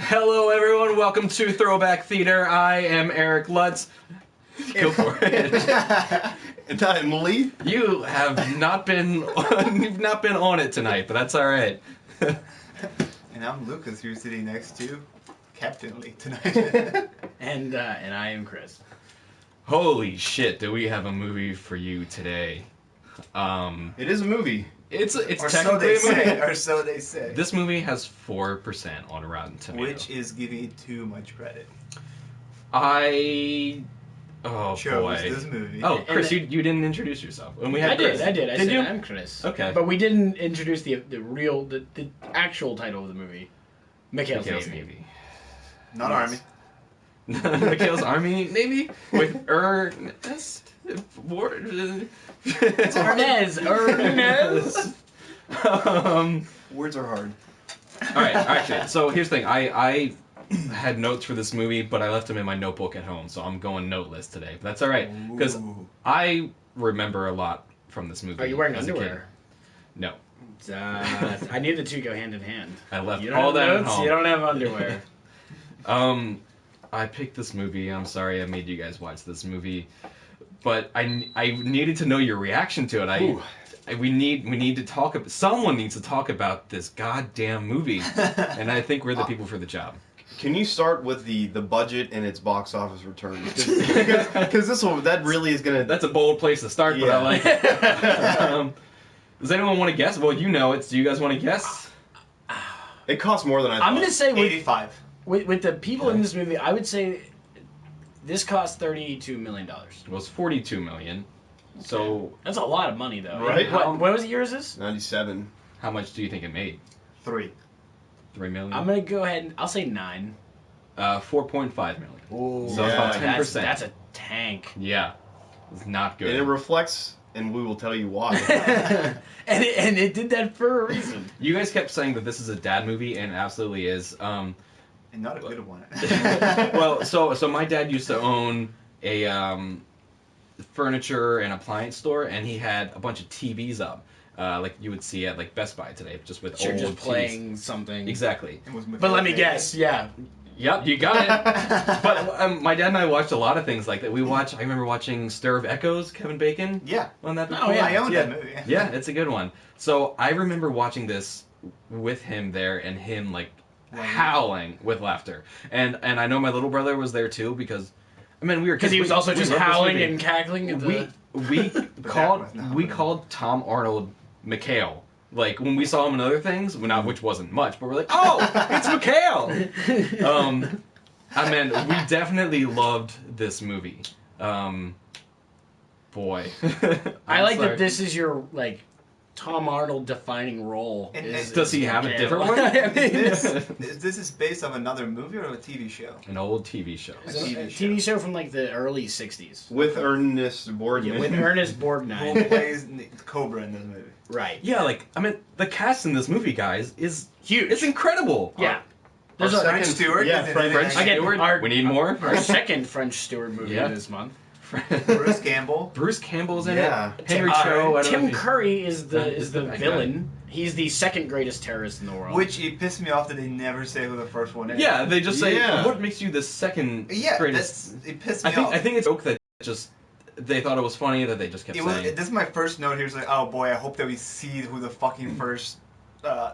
Hello, everyone. Welcome to Throwback Theater. I am Eric Lutz. Go for it. And I'm Lee. You have not been you've not been on it tonight, but that's all right. And I'm Lucas, who's sitting next to Captain Lee tonight. And I am Chris. Holy shit! Do we have a movie for you today? It is a movie. It's or technically so they a movie. say. Or so they say. This movie has 4% on Rotten Tomatoes, Which is giving it too much credit. Oh Chose boy! this movie. Oh, Chris, you didn't introduce yourself. When we had I Chris. did. I said you? I'm Chris. Okay. But we didn't introduce the actual title of the movie. MCHALE'S Navy. Not Army. McHale's Army Navy with Ernest. Ernest. Words are hard. All right, actually, so here's the thing. I had notes for this movie, but I left them in my notebook at home, so I'm going noteless today. But that's all right, because I remember a lot from this movie. Are you wearing as a underwear? kid. No. I need the two go hand in hand. I left You don't all have that at notes, home. You don't have underwear. I picked this movie. I'm sorry I made you guys watch this movie, but I needed to know your reaction to it. We need to talk. Someone needs to talk about this goddamn movie, and I think we're the people for the job. Can you start with the budget and its box office return? Because that really is gonna. That's a bold place to start, but I like it. Does anyone want to guess? Well, you know it. Do you guys want to guess? It costs more than I thought. I'm gonna say 85. with the people in this movie, I would say this cost $32 million. It was $42 million. So That's a lot of money, though. Right. What was the year is this? 97. how much do you think it made? 3. $3 million. I'm gonna go ahead and I'll say 9. 4.5 million. Ooh, So it's about 10%. That's a tank. Yeah, it's not good. And it reflects, and we will tell you why. and it did that for a reason. You guys kept saying that this is a dad movie, and it absolutely is. And not a good one. Well, so my dad used to own a furniture and appliance store, and he had a bunch of TVs up, like you would see at like Best Buy today, just with Sure, old just TVs. playing something. Exactly. But let me guess, yeah. Yep, you got it. But my dad and I watched a lot of things like that. I remember watching Stir of Echoes, Kevin Bacon. Yeah. On that. Oh, yeah. I own that movie. Yeah, it's a good one. So I remember watching this with him there, and him like howling with laughter. And I know my little brother was there too, because I mean we were Because he was also just loved this howling movie. and cackling at the... We that was not called Tom Arnold McHale. Like when we saw him in other things, which wasn't much, but we're like, oh, it's McHale. I mean, we definitely loved this movie. Boy, I like that this is your, like, Tom Arnold defining role. Does he have a different one? I mean, This is based on another movie or a TV show? An old TV show. it's a TV show from, like, the early 60s. With Ernest Borgnine. Yeah, with Ernest Who Borgnine. plays Cobra in this movie? Right. Yeah, like I mean, the cast in this movie, guys, is Huge. It's incredible. Yeah. Our There's a second- Stewart? Yeah, Is it- French Again, Stewart. We need more. Our second French Stewart movie Yeah. this month. Bruce Campbell. Bruce Campbell's in Yeah. it. Henry Tim- Cho. I don't know Tim if you- Curry is the bad guy. villain. He's the second greatest terrorist in the world. Which it pissed me off that they never say who the first one is. Yeah, they just say, Yeah. "What makes you the second greatest?" It pissed me I think off. I think it's a joke that just they thought it was funny that they just kept saying. This is my first note here. It's like, oh boy, I hope that we see who the fucking first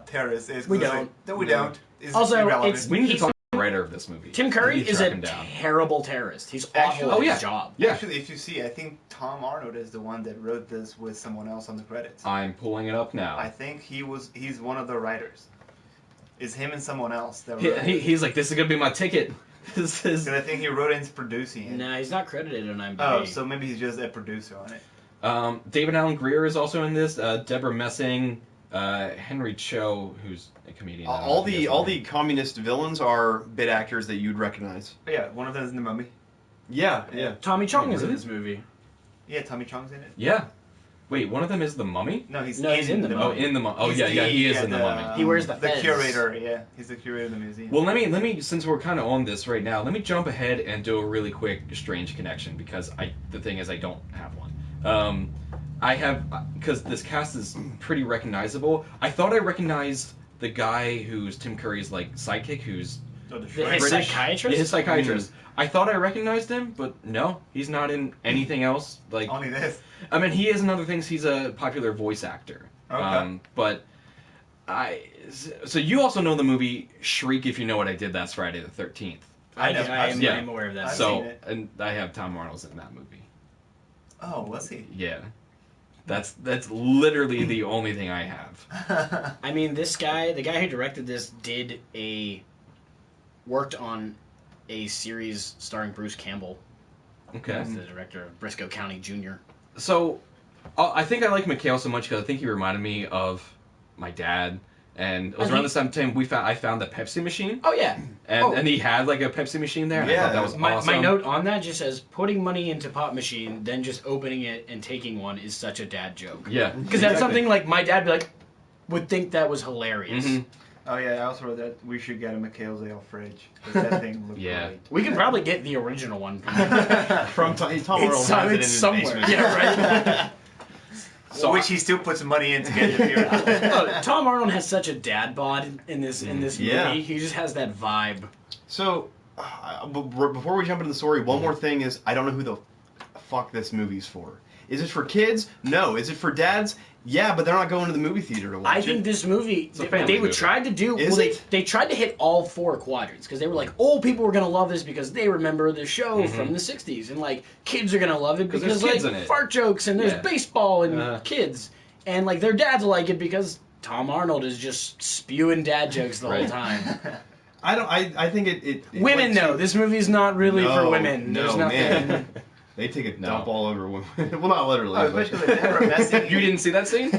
terrorist is. We It's don't. Like, no, we No. don't. It's Also, irrelevant. it's- We need to He's- talk to the writer of this movie. Tim We Curry need to is track a him down. terrible terrorist. He's awful Actually- at Oh, yeah. his job. Yeah. Actually, if you see, I think Tom Arnold is the one that wrote this with someone else on the credits. I'm pulling it up now. I think he's one of the writers. It's him and someone else that wrote it. He's like, "This is gonna be my ticket." This is. And I think he wrote it and is producing it. Nah, he's not credited on IMDb. Oh, so maybe he's just a producer on it. David Allen Greer is also in this. Deborah Messing, Henry Cho, who's a comedian. I don't know All if you the guys all know. the communist villains are bit actors that you'd recognize. But yeah, one of them is in the Mummy. Yeah, yeah. Tommy Chong Oh, is in really? this movie. Yeah, Tommy Chong's in it. Yeah. Wait, one of them is the Mummy. No, he's in the Oh, Mummy. in the Mummy. Oh, He's yeah, he is in the Mummy. He wears the the fez. curator. Yeah, he's the curator of the museum. Well, let me since we're kind of on this right now, let me jump ahead and do a really quick strange connection because the thing is I don't have one. I have because this cast is pretty recognizable. I thought I recognized the guy who's Tim Curry's like sidekick, who's Oh, the His Shrek. British- psychiatrist? Yeah, his psychiatrist. I thought I recognized him, but no, he's not in anything else. Like, Only this. I mean, he is in other things. He's a popular voice actor. Okay. But so you also know the movie Shriek If You Know What I Did Last Friday the 13th. I'm aware of that. I've So, seen it. and I have Tom Arnold's in that movie. Oh, was he? Yeah. That's literally the only thing I have. I mean, this guy, the guy who directed this, worked on a series starring Bruce Campbell. Okay. He's the director of Briscoe County Jr. So, I think I like McHale so much because I think he reminded me of my dad. And it was around the same time I found the Pepsi machine. Oh, yeah. And he had like a Pepsi machine there. And I thought that was awesome. My note on that just says, putting money into pop machine, then just opening it and taking one is such a dad joke. Yeah. Because that's something like my dad would think that was hilarious. Mhm. Oh yeah, I also wrote that we should get a McHale's Ale fridge. 'Cause that thing looked great. We can probably get the original one. From Tom Arnold has it in his somewhere. basement. Yeah, right. So Which he still puts money in to get the beer out. Oh, Tom Arnold has such a dad bod in this movie. Yeah. He just has that vibe. So, before we jump into the story, one more thing is I don't know who the fuck this movie's for. Is it for kids? No. Is it for dads? Yeah, but they're not going to the movie theater to watch I it. think this movie, a family they movie. tried to do, Is it? they tried to hit all 4 quadrants because they were like, old people were gonna love this because they remember the show from the '60s, and like kids are gonna love it 'Cause because there's kids like in it. fart jokes and there's Yeah. baseball and kids, and like their dads will like it because Tom Arnold is just spewing dad jokes the whole Right. time. I think it Women, went no, too- this movie's not really for No, women. There's no, nothing. man. They take a No. dump all over women. Well, not literally. Oh, but- especially with Deborah Messing. You didn't see that scene?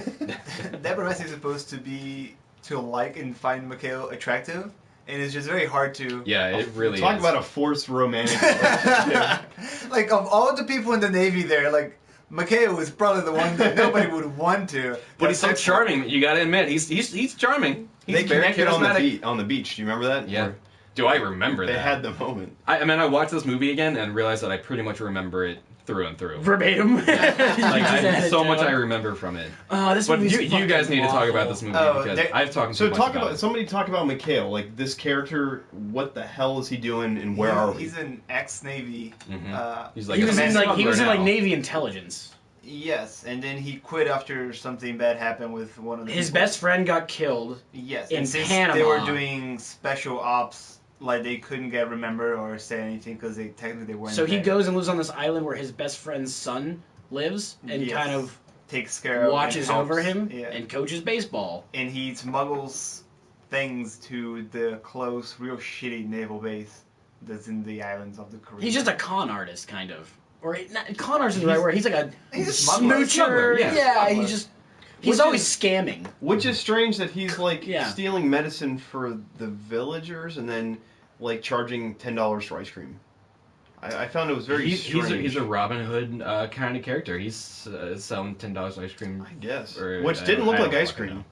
Deborah Messing is supposed to be to like and find McHale attractive, and it's just very hard to. Yeah, it really Talk is. about a forced romantic relationship. Like of all the people in the Navy, there, like McHale was probably the one that nobody would want to. But he's so charming. You gotta admit, he's charming. He's They very connected charismatic. on the beach. Do you remember that? Yeah. Or Do I remember They that? had the moment. I mean, I watched this movie again and realized that I pretty much remember it through and through. Verbatim. Like, so much I I remember from it. Oh, this But movie's you guys need to talk about awful. this movie Oh, because they- I've talked So too much talk about about it. somebody talk about McHale, like this character. What the hell is he doing, and where are we? He's an ex-Navy. Mhm. He's He like was a in like smuggler now. Navy intelligence. Yes, and then he quit after something bad happened with one of the His people. best friend got killed. Yes, in and since Panama. they were doing special ops, like they couldn't get remember or say anything because they weren't. So he there. goes and lives on this island where his best friend's son lives and Yes. kind of takes care of, watches and helps. over him Yeah. and coaches baseball. And he smuggles things to the close, real shitty naval base that's in the islands of the Caribbean. He's just a con artist, kind of. Or not, con artist is the right word. He's like a He's a smuggler. smoocher. Yeah. Yeah, Smuggler. he's Which always is- scamming. Which is strange that he's like Yeah. stealing medicine for the villagers and then like charging $10 for ice cream. I found it was very strange. He's a Robin Hood kind of character. He's selling $10 ice cream. I guess. Or, Which I didn't don't- look I like don't ice fucking cream. know.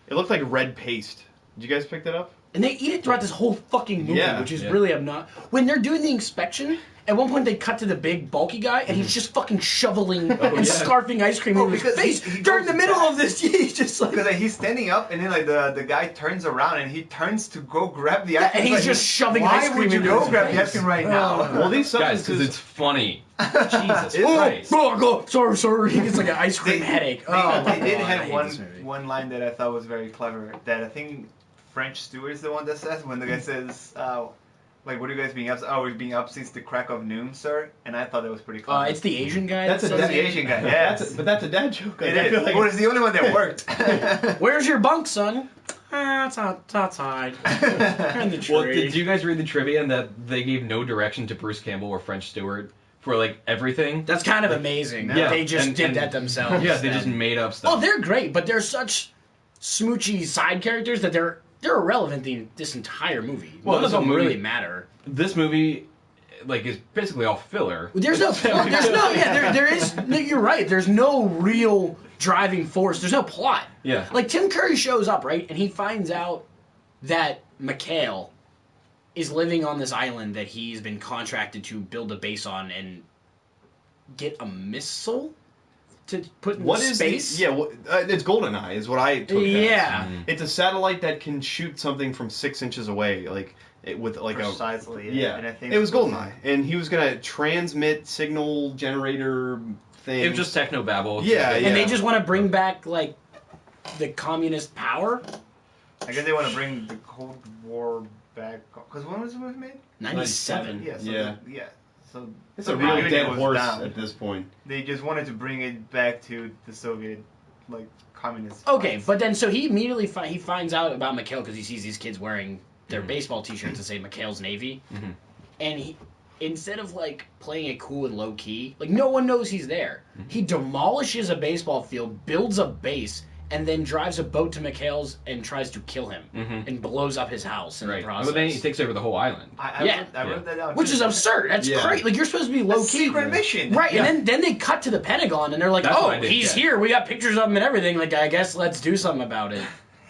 It looked like red paste. Did you guys pick that up? And they eat it throughout this whole fucking movie, Yeah. which is Yeah. really obnoxious. When they're doing the inspection, at one point they cut to the big bulky guy, and he's just fucking shoveling and yeah. scarfing ice cream Oh, in his because face he during goes the middle back. of this. He's just like, Because like, he's standing up, and then like the guy turns around, and he turns to go grab the ice cream. and he's Like, just shoving why ice cream would you into go his grab the face? ice cream right now? Well, these Guys, substances. because it's funny. Jesus Is it? Christ. Oh, sorry. He gets like an ice cream They- headache. They, Oh, they my did God, I have hate one this movie. one line that I thought was very clever. That I think French Stewart is the one that says when the guy says, like, what are you guys being up? Oh, we're being up since the crack of noon, sir. And I thought that was pretty clever. It's the Asian guy. That's that a says the it? Asian guy. Yes, But that's a dad joke. it I is. feel like Well, it's the only one that worked. Where's your bunk, son? It's outside. In the tree. Well, did you guys read the trivia and that they gave no direction to Bruce Campbell or French Stewart for like everything? That's kind of amazing. Yeah, They just and- did and- that themselves. Yeah, they just then. made up stuff. Oh, they're great, but they're such smoochy side characters that they're irrelevant this entire movie. Well, None of this them movie- really matter. This movie, like, is basically all filler. There's no, there is. No, you're right. There's no real driving force. There's no plot. Yeah. Like Tim Curry shows up, right, and he finds out that McHale is living on this island that he's been contracted to build a base on and get a missile to put in What is space? it's GoldenEye is what I took that as. Yeah. It's a satellite that can shoot something from 6 inches away, with Precisely. Yeah. And I think It was GoldenEye, and he was gonna transmit signal generator thing. It was just technobabble. Yeah, And they just want to bring back like the communist power. I guess they want to bring the Cold War back. Because when was the movie made? 97. Yeah. So Yeah. So It's the a real Union dead was horse down. at this point. They just wanted to bring it back to the Soviet, communist. Okay, but then so he immediately he finds out about McHale because he sees these kids wearing their baseball T-shirts that say McHale's Navy, and he instead of playing it cool and low key, no one knows he's there. He demolishes a baseball field, builds a base, and then drives a boat to McHale's and tries to kill him and blows up his house in the process. But then he takes over the whole island. I wrote that down. Which is absurd. That's great. You're supposed to be low key. Secret mission. Right, and then they cut to the Pentagon and they're like, That's what I oh, did, he's here. We got pictures of him and everything. I guess let's do something about it.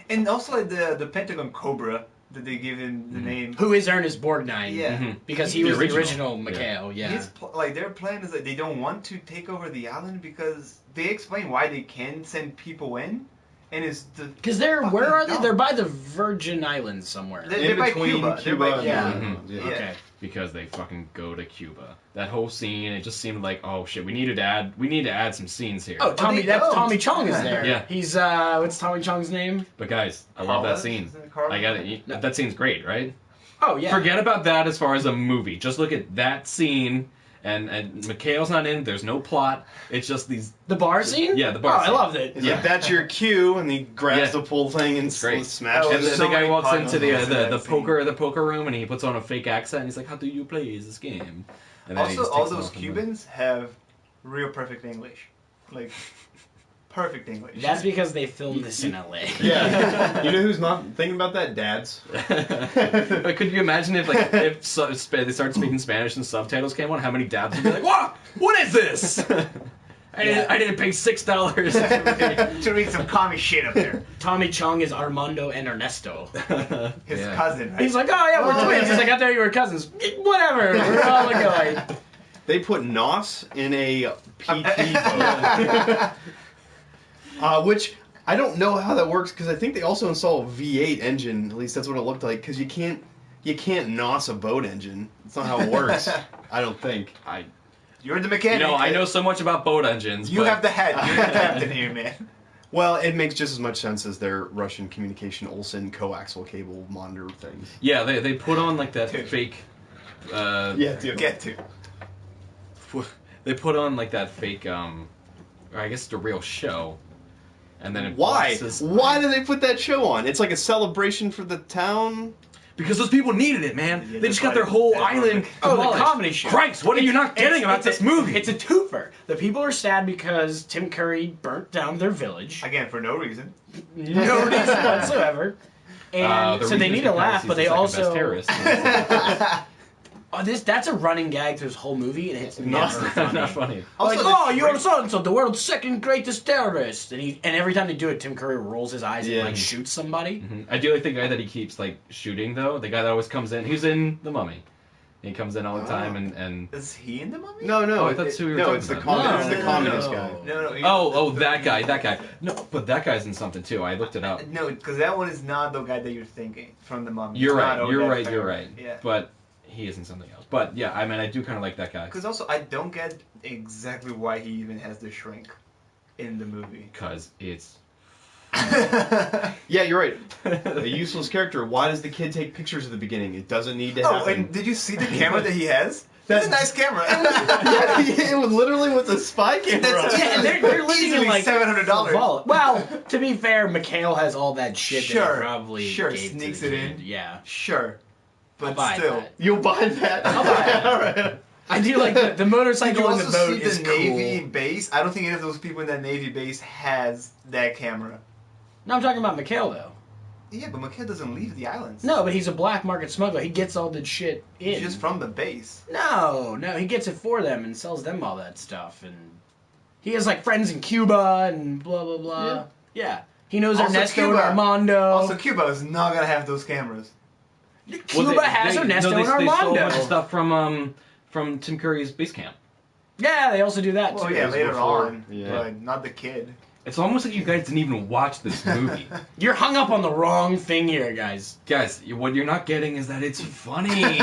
And also the Pentagon Cobra that they give him the name. Who is Ernest Borgnine? Yeah. Because he The was original. the original McHale, yeah. His their plan is that they don't want to take over the island because they explain why they can send people in, and it's Because where are they? They're by the Virgin Islands somewhere. They're by between Cuba. They're by and Yeah. the Netherlands, Yeah. Okay. Because they fucking go to Cuba. That whole scene, it just seemed like, oh shit, we need to add some scenes here. Oh, they that's don't. Tommy Chong is there. Yeah. He's, what's Tommy Chong's name? But guys, I love that Carlos? scene. Isn't it Carlos? I got it. That scene's great, right? Oh, yeah. Forget about that as far as a movie. Just look at that scene, and McHale's not in. There's no plot. It's just these. The bar scene? Yeah, the bar Oh, scene. I loved it. He's like, that's your cue, and he grabs Yeah. the pull thing and great. smashes Oh, And it. then so the guy many walks puns into the in that scene. poker room, and he puts on a fake accent. And he's like, "How do you play this game?" And then he Also, just all takes them those off and then- Cubans have real perfect English, perfect English. That's because they filmed this in LA. Yeah. You know who's not thinking about that? Dads. But could you imagine if they started speaking Spanish and subtitles came on? How many dads would be like, "What? What is this? I didn't pay $6 to read some commie shit up there. Tommy Chong is Armando and Ernesto. His Yeah. cousin. He's like, oh, yeah, we're twins. He's like, I thought you were cousins. Whatever. We're all going. They put Nos in a PT boat. Which, I don't know how that works, because I think they also install a V8 engine. At least that's what it looked like, because you can't Nos a boat engine. That's not how it works. I don't think. You're the mechanic. I know so much about boat engines. You but have the head. You're the captain here, man. Well, it makes just as much sense as their Russian communication Olsen coaxial cable monitor things. Yeah, they put on that fake. You get to. They put on that fake. Or I guess it's a real show. And then it Why? blasts- Why do they put that show on? It's like a celebration for the town. Because those people needed it, man. Yeah, They just that's got their why- whole that's why- island. Oh, the demolished. comedy show. Christ, what are you not getting about this movie? It's a twofer. The people are sad because Tim Curry burnt down their village. Again, for no reason. No reason whatsoever. And The so they reason need is to because laugh, he's but the they second-best also... terrorist. That's a running gag through this whole movie, and it's not, never funny. not funny. Also, Like, the oh, you're script- so-and-so, the world's second greatest terrorist. And every time they do it, Tim Curry rolls his eyes Yeah. and, shoots somebody. Mhm. I do like the guy that he keeps, shooting, though. The guy that always comes in. He's in The Mummy. He comes in all the time, and... Is he in the mummy? No, Oh, I thought that's who we were talking it's the about. communist, No, the no, communist no. guy. No. that guy. No, but that guy's in something, too. I looked it up. No, because that one is not the guy that you're thinking from the mummy. You're It's right, not you're Odette right, Fair. you're right. Yeah. But he is in something else. But, yeah, I mean, I do kind of like that guy. Because also, I don't get exactly why he even has the shrink in the movie. Because it's... Yeah, you're right. A useless character. Why does the kid take pictures at the beginning? It doesn't need to Oh, happen. and did you see the camera that he has? That's a nice camera. Yeah, it was literally with a spy camera. That's- Yeah, and they're living in, Easily $700. Vault. Well, to be fair, McHale has all that shit that Sure, he probably sure, gave to sneaks the it kid. in. Yeah. Sure. I'll But buy still. that. You'll buy that. I'll buy it. All right. I do like the Did motorcycle you and the also boat see is the cool. Navy base? I don't think any of those people in that Navy base has that camera. No, I'm talking about McHale, though. Yeah, but McKay doesn't leave the islands. No, but he's a black market smuggler. He gets all the shit in. He's just from the base. No, he gets it for them and sells them all that stuff. And he has, friends in Cuba and blah, blah, blah. Yeah. He knows Also, Ernesto Cuba- and Armando. Also, Cuba is not gonna have those cameras. Cuba has Ernesto and They stole a bunch Armando. of stuff from Tim Curry's base camp. Yeah, they also do that Well, too. yeah, later before. on, Yeah. but not the kid. It's almost like you guys didn't even watch this movie. You're hung up on the wrong thing here, guys. Guys, what you're not getting is that it's funny.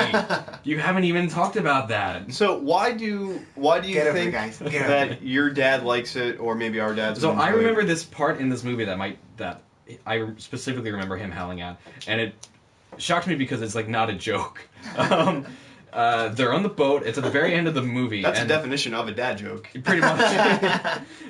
You haven't even talked about that. So why do you Get over think it, guys. Get over that it. your dad likes it, or maybe our dads? So would I enjoy it? remember this part in this movie that I specifically remember him howling at, and it shocked me because it's like not a joke. They're on the boat. It's at the very end of the movie. That's and the definition of a dad joke. Pretty much.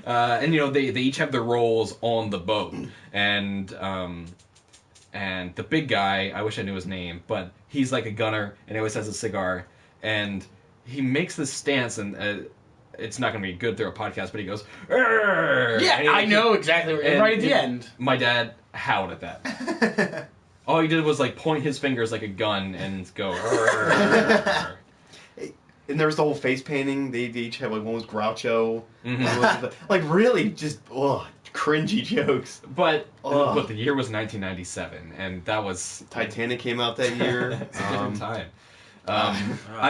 And you know they each have their roles on the boat, and the big guy, I wish I knew his name, but he's like a gunner and he always has a cigar, and he makes this stance, and it's not going to be good through a podcast, but he goes, "Arr!" Yeah, And he, I know exactly. Right at the end. My dad howled at that. All he did was like point his fingers like a gun and go. "Arr!" And there was the whole face painting. They each had like one was Groucho, Mhm. one was like really just cringy jokes. But Ugh. the year was 1997, and that was Titanic came out that year. it's a different time. I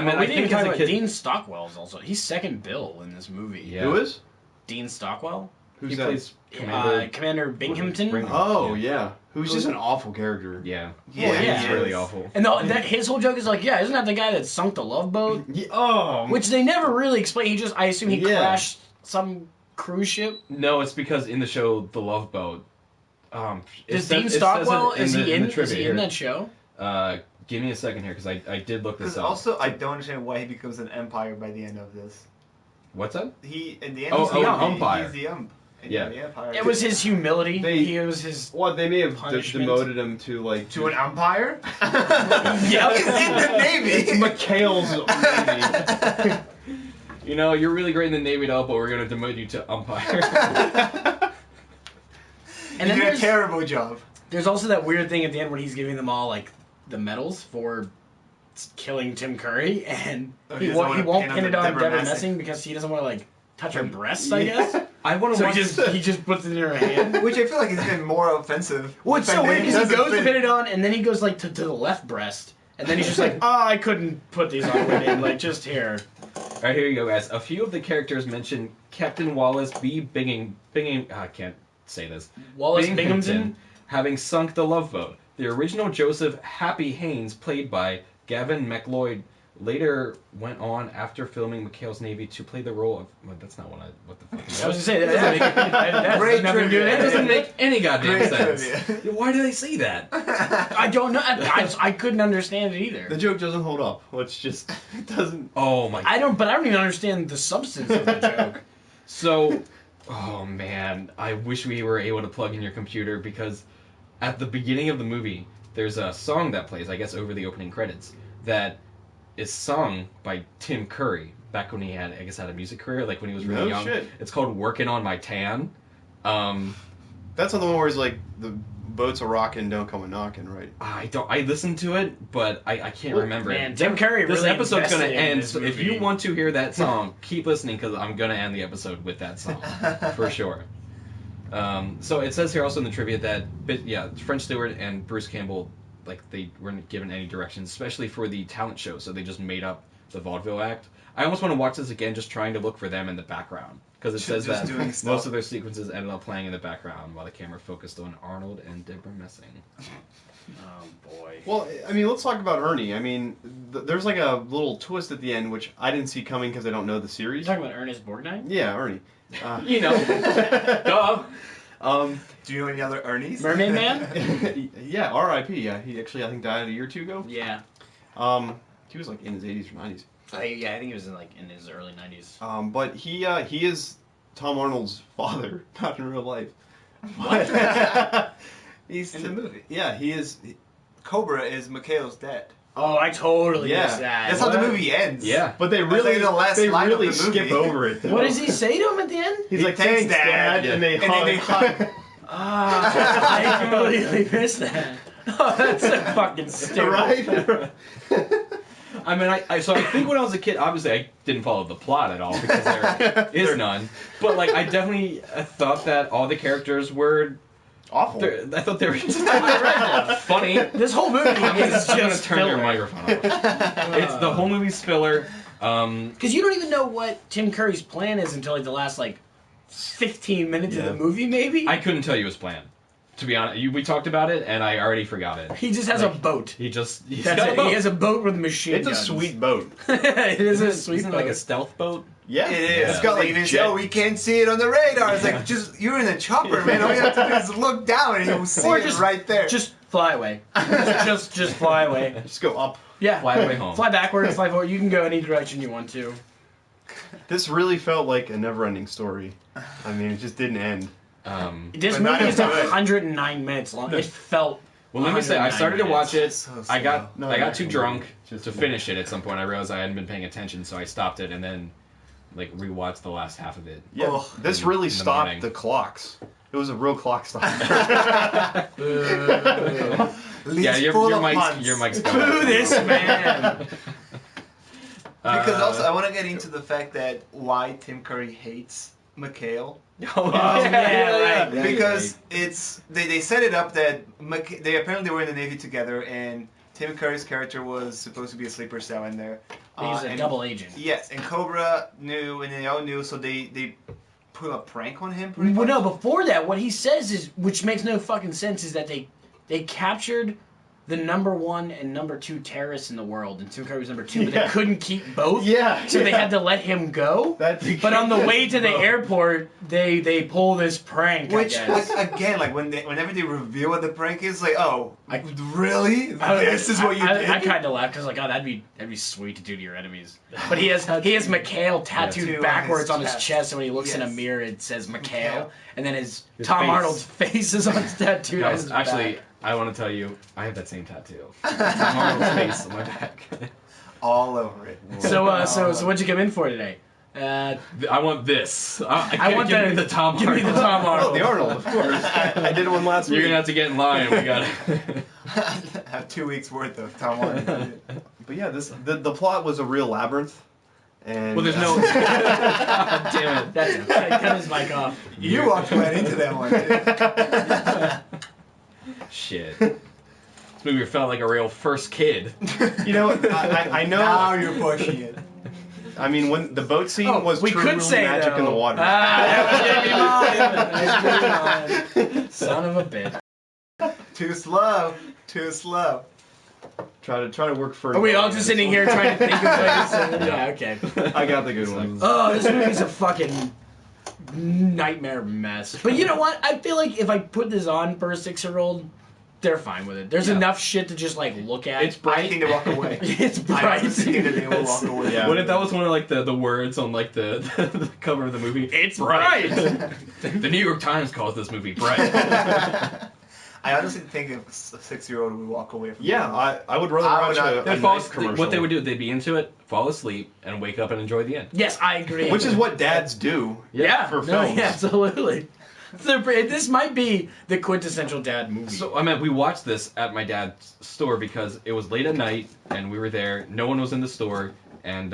mean, we I didn't think even as talk a about kid, Dean Stockwell's also. He's second bill in this movie. Yeah. Who is? Dean Stockwell? Who's he that? plays Commander. Commander Binghamton? Bring- Oh yeah. Who's just an awful character. Yeah, Yeah, Well, yeah. he's really awful. And his whole joke is like, yeah, isn't that the guy that sunk the Love Boat? Yeah, oh. Which they never really explain. I assume he Yeah. crashed some cruise ship. No, it's because in the show The Love Boat. Does Dean Stockwell, is he in trivia that show? Give me a second here, because I did look this Because up. also, I don't understand why he becomes an empire by the end of this. What's that? He in the end. Oh, he's the ump. umpire. He's the ump. And Yeah. The empire. It was his humility. It was his... Well, they may have Punishment. demoted him to like to an umpire. Yep. He's in the Navy. McHale's Navy. You know, you're really great in the Navy, but we're going to demote you to umpire. And He then did a terrible job. there's also that weird thing at the end when he's giving them all, like, the medals for killing Tim Curry, and Oh, he he doesn't won't wanna pin it on Deborah Deborah Messing. Messing because he doesn't want to, like, touch her breasts, I guess. I want to So watch he just puts it in her hand. Which I feel like has been more offensive. Well, it's The so fact weird that because he doesn't goes to fit. pin it on, and then he goes, like, to the left breast, and then he's just like, oh, I couldn't put these on with him, like, just here. All right, here you go, guys. A few of the characters mentioned Captain Wallace B. I can't say this. Wallace Binghamton? Having sunk the Love Boat. The original Joseph Happy Haynes, played by Gavin McLeod, later went on after filming McHale's Navy to play the role of. Well, that's not what the fuck. I was gonna say, that doesn't make, that Great nothing to do with trivia. That it. doesn't make any goddamn Great sense. trivia. Why do they say that? I don't know. I couldn't understand it either. The joke doesn't hold up. It's just it doesn't. Oh my. I don't even understand the substance of the joke. So, oh man, I wish we were able to plug in your computer, because at the beginning of the movie, there's a song that plays, I guess, over the opening credits, that is sung by Tim Curry back when he had a music career, like when he was really No young. shit. It's called "Working on My Tan." That's not the one where he's like the boats are rocking, don't come a knocking, right? I listened to it, but I can't remember Man, it. Tim Curry This really episode's gonna invested in end. this So if movie. you want to hear that song, keep listening, because I'm gonna end the episode with that song for sure. So it says here also in the trivia that French Stewart and Bruce Campbell, like, they weren't given any directions, especially for the talent show. So they just made up the vaudeville act. I almost want to watch this again, just trying to look for them in the background, because it says Just that doing stuff. most of their sequences ended up playing in the background while the camera focused on Arnold and Deborah Messing. Oh boy. Well, I mean, let's talk about Ernie. I mean, there's like a little twist at the end, which I didn't see coming because I don't know the You series. talking about Ernest Borgnine? Yeah, Ernie. You know, duh. Do you know any other Ernies? Mermaid Man? Yeah, R.I.P. Yeah, he actually I think died a year or two ago. Yeah. He was like in his 80s or 90s. I think he was in his early 90s. But he is Tom Arnold's father, not in real life. What? He's In the movie. Yeah, he is. Cobra is McHale's dad. Oh, I totally Yeah. missed that. That's how the What? movie ends. Yeah. But they That's really, like the last they line of really the movie. skip over it. Though. What does he say to him at the end? He's He like, thanks thanks, Dad, Yeah. and they And then they hug. Ah, I completely missed that. Oh, that's so fucking stupid. right? I mean, I think when I was a kid, obviously I didn't follow the plot at all, because there is none. But like, I definitely thought that all the characters were Awful. I thought they were funny. This whole movie is I'm gonna just turn your filler. microphone off. It's the whole movie's filler. Because you don't even know what Tim Curry's plan is until like the last 15 minutes of the movie, maybe. I couldn't tell you his plan. To be honest, we talked about it, and I already forgot it. He just has a boat. He's That's got a it. boat. He has a boat with machine It's guns. a sweet boat. It is a sweet Isn't it boat. like a stealth boat? Yeah, It is. It's got like even jet. oh, we can't see it on the radar. It's like just you're in a chopper, man. All you have to do is look down and you'll see Or it just- right there. Just fly away. just fly away. Just go up. Yeah. Fly away home. Fly backwards, fly forward. You can go any direction you want to. This really felt like a never-ending story. I mean, it just didn't end. This But not movie is as good. 109 minutes long. It felt. Well, let me say, I 109 started to watch it. So I got slow. I got too No, drunk just to finish it at some point. I realized I hadn't been paying attention, so I stopped it and then rewatched the last half of it. Yeah, Oh. this In really the stopped morning. the clocks. It was a real clock stop. Yeah, your mic's going. Boo this man. Because also, I want to get into the fact that why Tim Curry hates McHale. Yeah, right. Because they set it up that they apparently were in the Navy together, and Tim Curry's character was supposed to be a sleeper cell in there. He's a and- double agent. Yes, and Cobra knew, and they all knew, so they put a prank on him. Pretty Well, much. no, before that, what he says is, which makes no fucking sense, is that they captured the number 1 and number 2 terrorists in the world, and Tim Curry was number 2, but they Yeah. couldn't keep both. Yeah, So they yeah. had to let him go. That's- But on the way to the airport, they pull this prank. Which, I guess. again, whenever they reveal what the prank is, I- really? This is what you did? I kind of laughed because that'd be sweet to do to your enemies. But he has McHale tattooed Tattoo backwards on on his his chest, and when he looks in a Yes. mirror, it says McHale, and then his His Tom face. Arnold's face is on tattooed on Guys, his actually, back. I want to tell you, I have that same tattoo. Tom Arnold's face on my back. All over it. So what'd you come in for today? I want this. I want give me the Tom Give me the Arnold. Tom Oh, Arnold. the Arnold, of course. I did one last You're week. gonna have to get in line. We got it. Have 2 weeks worth of Tom Arnold. But yeah, the plot was a real labyrinth. And Well, there's no. God damn it. That's it. Cut his mic off. You walked right into that one. Dude. Shit. This movie felt like a real first kid. You know, I know. Now you're pushing it. I mean, when the boat scene Oh, was we truly could say magic in the water. That was gonna be mine. Son of a bitch. Too slow. Too slow. Try to work for. Are we all just sitting here trying to think of ways? Yeah, okay. I got the good ones. Oh, this movie's a fucking nightmare mess. But you know what? I feel like if I put this on for a 6-year-old, they're fine with it. There's Yeah. enough shit to just look at. It's I bright. think they walk away. It's I bright. honestly think that they will walk away. Yeah. What if that was one of the words on the cover of the movie? It's The New York Times calls this movie bright. I honestly think if a 6-year-old would walk away from Yeah, I would rather I watch would not- a They'd fall nice asleep- commercial. what they would do, they'd be into it, fall asleep, and wake up and enjoy the end. Yes, I agree. Which is what dads do. yeah, for no, films. yeah, absolutely. This might be the quintessential dad movie. So we watched this at my dad's store because it was late at night and we were there. No one was in the store, and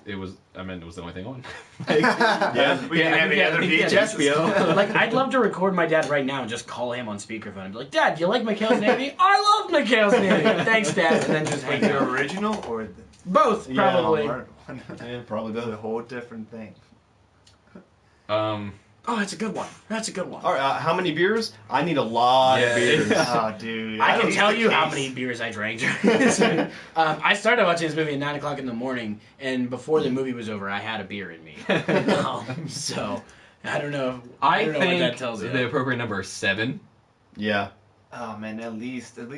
it was the only thing on. Yeah. We didn't have any other VHS. HBO. I'd love to record my dad right now and just call him on speakerphone and be like, Dad, you like McHale's Navy? I love McHale's Navy. Thanks, Dad. And then just hang The out. original or Both, Yeah, probably. Yeah, probably That's a both. whole different thing. Oh, that's a good one. That's a good one. All right, how many beers? I need a lot Yeah. of beers. Oh, dude. I can That's tell the you how case. many beers I drank during this. I started watching this movie at 9 o'clock in the morning, and before the movie was over, I had a beer in me. So, I don't know. I don't know what that think tells you. the appropriate number is 7. Yeah. Oh man, you need at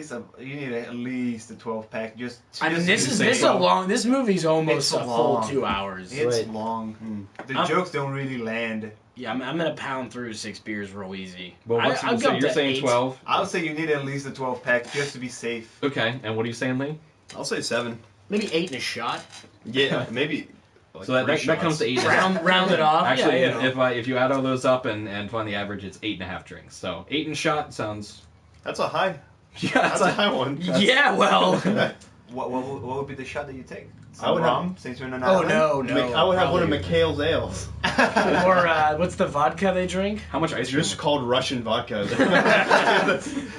least a 12-pack. I mean, this insane. is a long. This movie's almost It's a full long. 2 hours. It's Right. long. The I'm- jokes don't really land. Yeah, I'm gonna pound through 6 beers real easy. Well, I'll so go up you're to saying 8. 12? I would say you need at least a 12-pack just to be safe. Okay, and what are you saying, Lee? I'll say 7. Maybe 8 in a shot. Yeah, maybe. Like So that 3 that comes shots. to 8.5. Round it off. Actually, yeah, you know. if you add all those up and find the average, it's 8.5 drinks. So 8 in shot sounds. That's a high. Yeah, That's a high one. Yeah, well. What would be the shot that you take? I would rum, since you're in an Oh island? no. I would have one of probably. McHale's ales. Or what's the vodka they drink? How much ice It's cream? just called Russian vodka.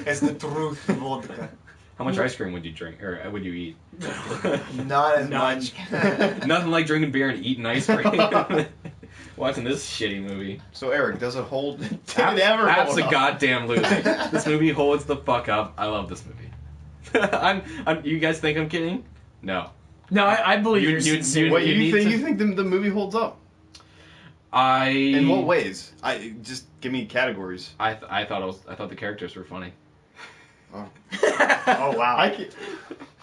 It's the truth vodka. How much ice cream would you drink, or would you eat? Not as much. Nothing like drinking beer and eating ice cream. Watching this shitty movie. So Eric, does it hold? Did it ever App's hold a up? goddamn loser. This movie holds the fuck up. I love this movie. You guys think I'm kidding? No. No, I believe You- you're you- sincere. What You you need think? to- You think the movie holds up? In what ways? I just give me categories. I thought the characters were funny. Oh wow.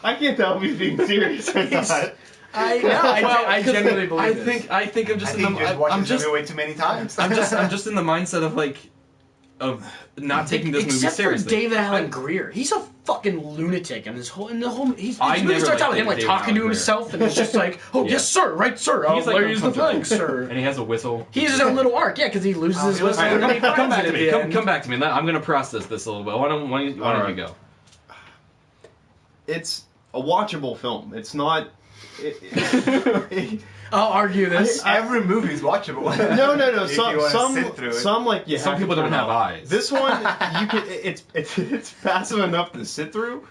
I can't tell if he's being serious or not. I genuinely believe this. I think I'm just I think you just watched I'm this just movie way too many times. I'm just in the mindset of not taking this movie Except seriously. for David Allen Greer, he's a fucking lunatic, and this movie I starts never out with liked him like David talking Allen to Greer. himself, and it's just like, oh Yeah. yes sir, right sir, He's like here's the uncomfortable. thing, sir. And he has a whistle. He has his own little arc, yeah, because he loses his whistle. Alright, and then he come finds back it to at me. the end. Come back to me. I'm gonna process this a little bit. Why don't you go? It's a watchable film. It's not. I'll argue this. Every movie is watchable. No. If you wanna sit through it. Some like you. Some have to people don't turn have off. eyes. This one, you can. It's passive enough to sit through,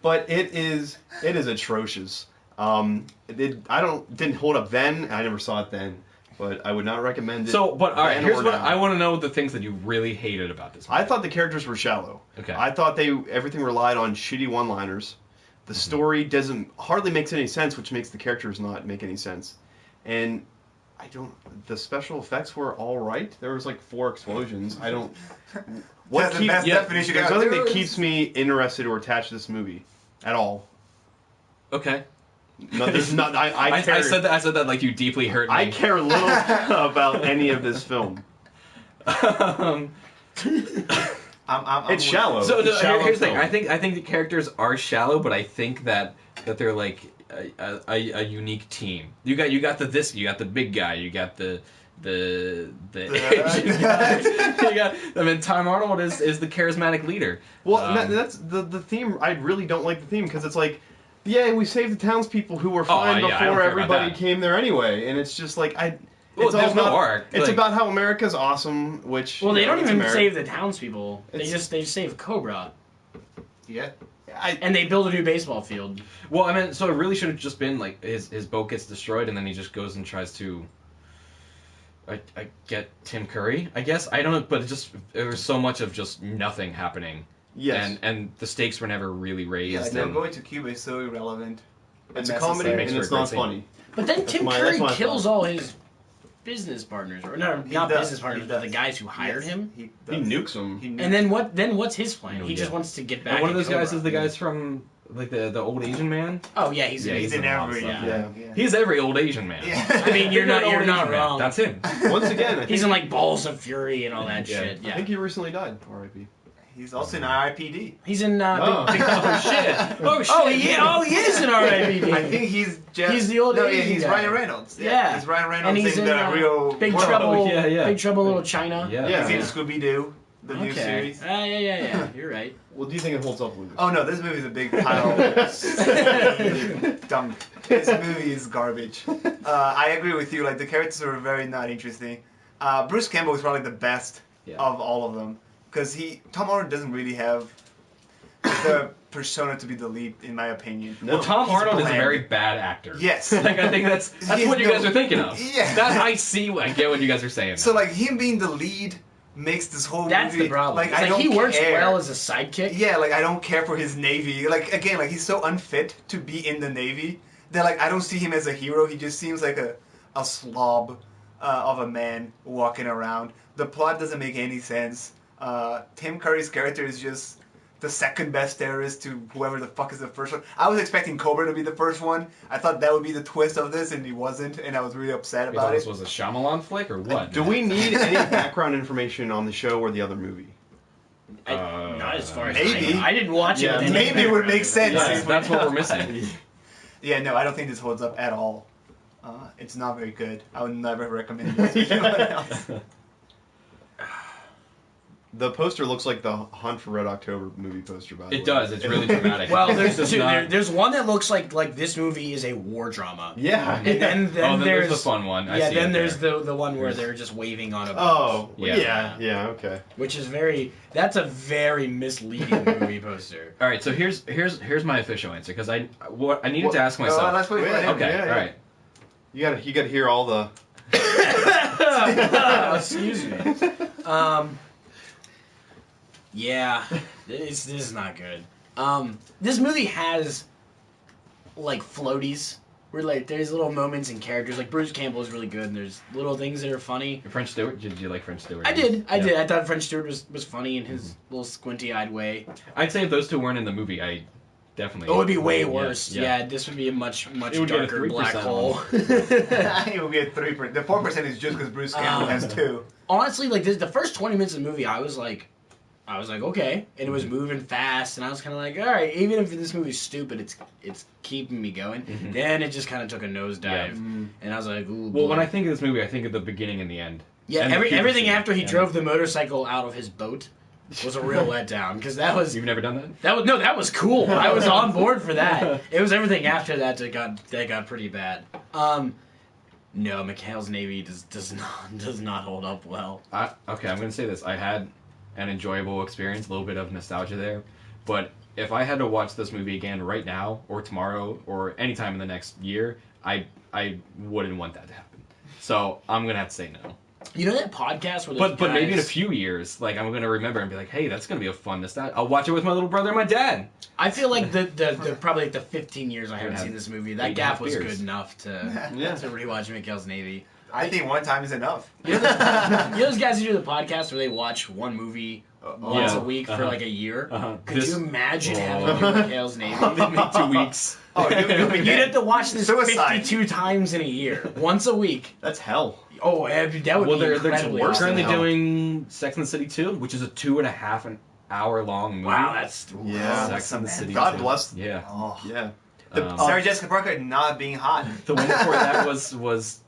but it is atrocious. Didn't hold up then. I never saw it then, but I would not recommend it. So, but all right, then here's or what now. I want to know: the things that you really hated about this movie. I thought the characters were shallow. Okay. I thought everything relied on shitty one-liners. The story hardly makes any sense, which makes the characters not make any sense. And the special effects were all right. There was like 4 explosions. I don't. That's the best definition There's out nothing there that is. keeps me interested or attached to this movie at all. Okay. No, there's not. I said that like you deeply hurt me. I care little about any of this film. I'm It's shallow. So It's shallow here's the thing. film. I think the characters are shallow, but I think that they're like a unique team. You got the big guy. You got the Asian guy. Tom Arnold is the charismatic leader. Well, that's the theme. I really don't like the theme because it's like, yeah, we saved the townspeople who were fine yeah, I don't before care about everybody that. came there anyway, and it's just like Well, It's there's all no about, arc. It's Like- about how America's awesome, which Well, they don't it's even America. save the townspeople. They It's- just save Cobra, Yeah. and they build a new baseball field. Well, I mean, so it really should have just been like his boat gets destroyed, and then he just goes and tries to. I get Tim Curry, I guess. I don't know, but there was so much of just nothing happening. Yes, And the stakes were never really raised. Yeah, like them and- going to Cuba is so irrelevant. it's a unnecessary. comedy Makes and for it's a great not scene. funny. But then Tim my- Curry that's my kills thought. all his business partners, or not He not does. business partners, He but the does. guys who hired Yes, him. He He nukes them. And then what? Then what's his plan? No, He just yeah. wants to get back. And one of at those guys Cobra. is the guys from like the old Asian man. Oh yeah, he's Yeah, He's in in a lot of every. stuff. Yeah. He's every old Asian man. Yeah. I mean, you're not Old Asian man. wrong. That's him. Once again, I He's think, in like Balls of Fury and all that Yeah. shit. I Yeah, think he recently died. R.I.P. He's also in RIPD. he's in. Oh. Big, Oh shit! Oh shit! oh he is in R.I.P.D. I think he's just. He's the old No, Asian he's guy. Ryan Reynolds. Yeah. He's Ryan Reynolds and he's in in the real Big world. Trouble. yeah. Big Trouble in Little China. Yeah. Yeah. He's in Scooby Doo, the new Okay. series. Yeah. You're right. Well, do you think it holds up, Lucas? Oh no, this movie is a big pile of dunk. This movie is garbage. I agree with you. Like the characters are very not interesting. Bruce Campbell is probably the best Yeah. of all of them because Tom Arnold doesn't really have the persona to be the lead, in my opinion. Well, Tom He's Arnold is a bland. very bad actor. Yes. Like I think that's He's what you no- guys are thinking of. Yeah. I get what you guys are saying. So like him being the lead makes this whole That's movie the problem. like It's I don't he works care. well as a sidekick. Yeah, like I don't care for his navy. Like again, like he's so unfit to be in the navy that like I don't see him as a hero. He just seems like a slob of a man walking around. The plot doesn't make any sense. Tim Curry's character is just the second best terrorist to whoever the fuck is the first one. I was expecting Cobra to be the first one. I thought that would be the twist of this, and he wasn't, and I was really upset You thought about this it. was a Shyamalan flick or what? Do we need any background information on the show or the other movie? Not as far as maybe. I know. I didn't watch Yeah, it. With Maybe it would make sense. Yes, that's what we're missing. Yeah, no, I don't think this holds up at all. It's not very good. I would never recommend it to anyone else. The poster looks like the Hunt for Red October movie poster, by the way. It does. It's really dramatic. Well, It's just there's one that looks like this movie is a war drama. Yeah. And then there's the fun one. I see then it there's there. the one where they're just waving on a boat. Oh, Yeah. yeah, okay. Which is that's a very misleading movie poster. All right, so here's my official answer because I needed to ask Oh, myself. let's put it Yeah, in. Okay, yeah. all right. You gotta hear all the. Excuse me. Yeah, this is not good. This movie has like floaties where like there's little moments and characters. Like Bruce Campbell is really good, and there's little things that are funny. French Stewart. Did you like French Stewart? I did. Yeah. I thought French Stewart was funny in his little squinty-eyed way. I'd say if those two weren't in the movie, I definitely. Oh, it would be way Yeah, worse. Yeah, this would be a much It would get a darker 3% black on hole. It would be a 3%. The 4% is just because Bruce Campbell has 2. Honestly, like the first 20 minutes of the movie, I was like, okay, and it was Mm-hmm. moving fast, and I was kind of like, all right, even if this movie's stupid, it's keeping me going. Mhm. Then it just kind of took a nosedive, Yeah. and I was like, ooh. Well, boy. when I think of this movie, I think of the beginning and the end. yeah, and the puberty everything scene. after he Yeah. drove the motorcycle out of his boat was a real letdown because that was You've never done that? that was cool. I was on board for that. It was everything after that that got pretty bad. No, McHale's Navy does not hold up well. Okay, I'm gonna say this. I had an enjoyable experience, a little bit of nostalgia there, but if I had to watch this movie again right now or tomorrow or anytime in the next year, I wouldn't want that to happen. So I'm gonna have to say no. You know that podcast where those But maybe in a guys- few years, like I'm gonna remember and be like, hey, that's gonna be a fun nostalgia. I'll watch it with my little brother and my dad. I feel like the probably like the 15 years I haven't have seen this movie, 8.5 that gap was beers. good enough to Yeah. rewatch McHale's Navy. I think one time is enough. You know those guys who do the podcast where they watch one movie once Yeah. a week for like a year? Could This- you imagine Oh. having McHale's Navy? They make 2 weeks. Oh, you'll be You'd dead. have to watch this Suicide. 52 times in a year, once a week. That's hell. Oh, that would Well, be they're incredibly worse awesome. than currently hell. doing Sex and the City 2, which is a 2.5 hour long movie. Wow, that's Yeah. Sex and the City. God 2. bless. Yeah. Oh. Yeah. Sarah Jessica Parker not being hot. The one before that was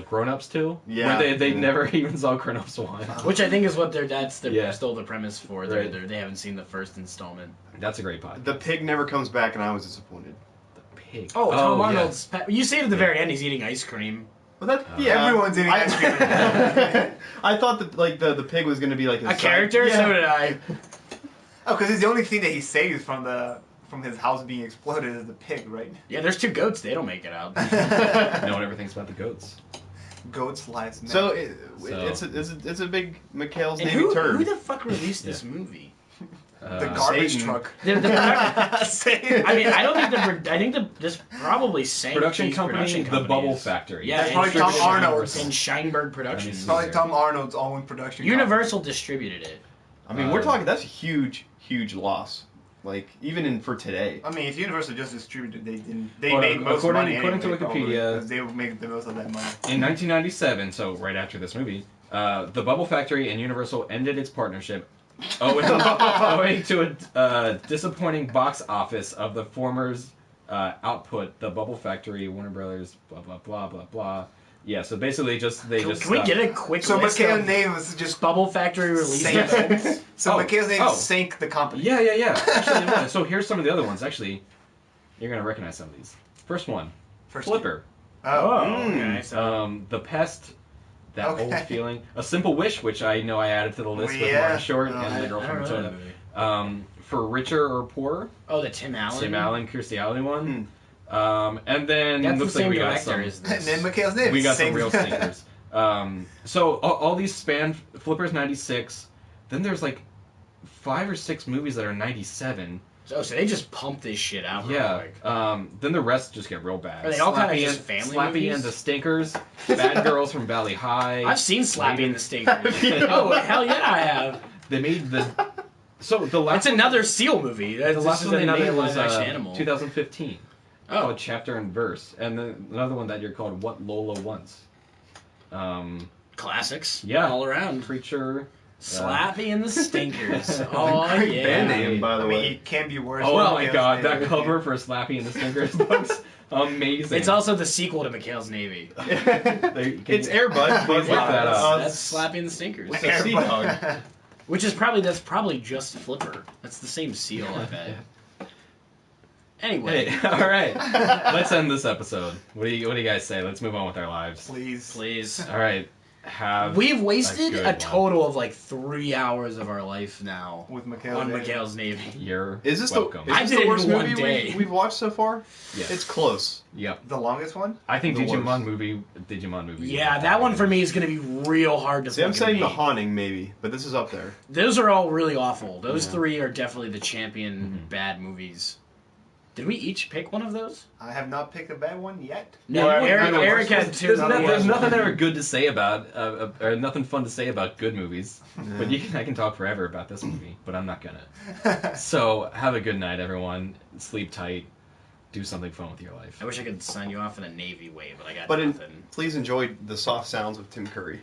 Grown Ups 2. Yeah. Where they Yeah. never even saw Grown Ups 1. which I think is what Yeah. still the premise for. Right. They haven't seen the first installment. That's a great pod. The pig never comes back, and I was disappointed. Pig. Oh, Tom yeah. Arnold's. You see it at the very end, he's eating ice cream. Well, that Everyone's eating ice cream. I thought that like the pig was gonna be like A character? Yeah. So did I. Oh, because it's the only thing that he saves from his house being exploded is the pig, right? Yeah, there's 2 goats. They don't make it out. No one ever thinks about the goats. Goats lives matter. So, So- it's a big McHale's And Navy turd. who the fuck released this movie? the garbage Satan. truck. The production- Satan. I mean, I don't think I think this probably sank Production these company, production The companies. Bubble Factory. Yeah, That's and probably Tom Scheinberg- Arnold's. and Scheinberg Productions. That Probably Tom Arnold's own production. Universal distributed it. I mean, we're talking that's a huge loss. Like even for today. I mean, if Universal just distributed, they didn't. They Well, made most according- money according to anyway, probably, Wikipedia- 'cause they would make the most of that money. In 1997, so right after this movie, The Bubble Factory and Universal ended its partnership owing to a disappointing box office of the former's output. The Bubble Factory, Warner Brothers, blah blah blah blah blah. Yeah, so basically, can we get a quick So list McHale's of name was just Bubble Factory release sank. events? So Oh, McHale's name oh. sank the company. Yeah. Actually, no. So here's some of the other ones. Actually, you're gonna recognize some of these. First one, First Flipper. Oh. Okay, so The Pest. That Okay. old feeling. A Simple Wish, which I know I added to the list with Yeah. Martin Short Oh, and the girl I from don't know that Matilda. movie. For Richer or Poorer, Oh, the Tim Allen. Tim Allen, Kirstie Alley one. And then That's the looks like same we got director some. as And this. then McHale's name. We got some sank. real stinkers. So all these span Flippers 96. Then there's like 5 or 6 movies that are 97. So they just pump this shit out. real Yeah. quick. Then the rest just get real bad. Are they all kinda Slappy just and- family Slappy movies? and the Stinkers. Bad Girls from Valley High. I've seen Slappy Maybe- and the Stinkers. Oh hell yeah, I have. They made the. So the last. That's another Seal movie. That's The last this one is they made another was live action animal. 2015. Oh. Called Chapter and Verse, and then another one that year called What Lola Wants. Classics. Yeah. All around. Preacher. Slappy and the Stinkers. Oh Great yeah. band name, by I the mean, way. it can be worse. Oh than my McHale's god, name. that cover for Slappy and the Stinkers looks amazing. It's also the sequel to McHale's Navy. It's It's Air Bud. Please look that up. That's Slappy and the Stinkers. It's a sea dog. That's probably just Flipper. That's the same seal, I bet. Anyway. Hey, all right. Let's end this episode. What do you guys say? Let's move on with our lives. Please. All right. We've wasted good a one. total of like 3 hours of our life now With Mikhail's on Navy. Mikhail's Navy. You're Is this welcome. I the did it worst in one movie day. we've watched so far? Yes. It's close. Yep. The longest one? I think The Digimon worst. movie. Yeah, that one for me is going to be real hard to See, I'm fucking saying The beat. Haunting, maybe, but this is up there. Those are all really awful. Those Yeah. 3 are definitely the champion bad movies. Did we each pick one of those? I have not picked a bad one yet. No, Yeah, Eric had 2. There's nothing ever good to say about, or nothing fun to say about good movies. But I can talk forever about this movie, but I'm not gonna. So have a good night, everyone. Sleep tight. Do something fun with your life. I wish I could sign you off in a Navy way, but I got But nothing. please enjoy the soft sounds of Tim Curry.